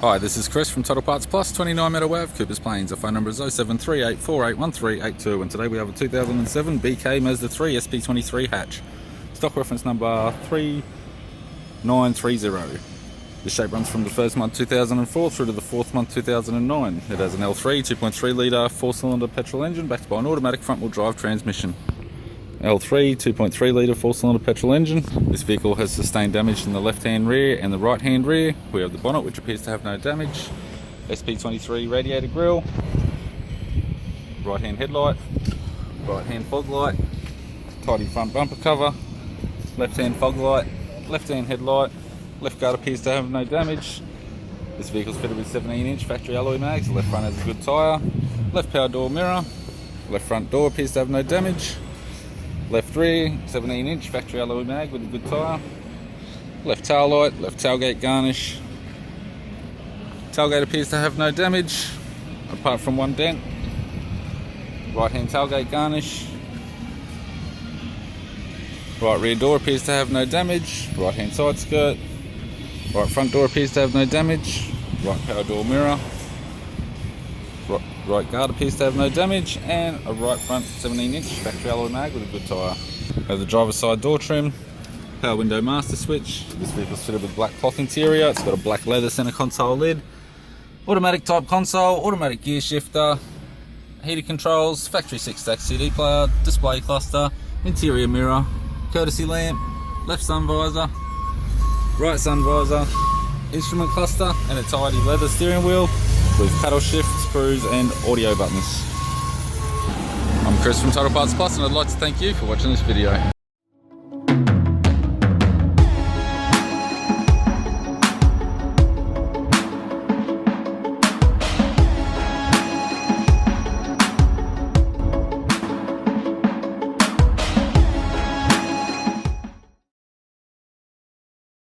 Hi, this is Chris from Total Parts Plus, 29 Meadow Ave, Coopers Plains. Our phone number is 0738481382, and today we have a 2007 BK Mazda 3 SP23 hatch. Stock reference number 3930. The shape runs from the first month 2004 through to the fourth month 2009. It has an L3 2.3 litre 4-cylinder petrol engine backed by an automatic front-wheel drive transmission. L3 2.3 litre 4-cylinder petrol engine. This vehicle has sustained damage in the left-hand rear and the right-hand rear. We have the bonnet, which appears to have no damage. SP23 radiator grille. Right-hand headlight. Right-hand fog light. Tidy front bumper cover. Left-hand fog light. Left-hand headlight. Left guard appears to have no damage. This vehicle is fitted with 17-inch factory alloy mags. The left front has a good tyre. Left power door mirror. Left front door appears to have no damage. Left rear, 17-inch factory alloy mag with a good tyre. Left tail light, left tailgate garnish. Tailgate appears to have no damage, apart from one dent. Right hand tailgate garnish. Right rear door appears to have no damage. Right hand side skirt. Right front door appears to have no damage. Right power door mirror. Right guard appears to have no damage, and a right front 17-inch factory alloy mag with a good tyre. We have the driver's side door trim, power window master switch. This vehicle's fitted with black cloth interior. It's got a black leather centre console lid, automatic type console, automatic gear shifter, heated controls, factory 6-stack CD player, display cluster, interior mirror, courtesy lamp, left sun visor, right sun visor, instrument cluster, and a tidy leather steering wheel with paddle shifts, cruise and audio buttons. I'm Chris from Total Parts Plus, and I'd like to thank you for watching this video.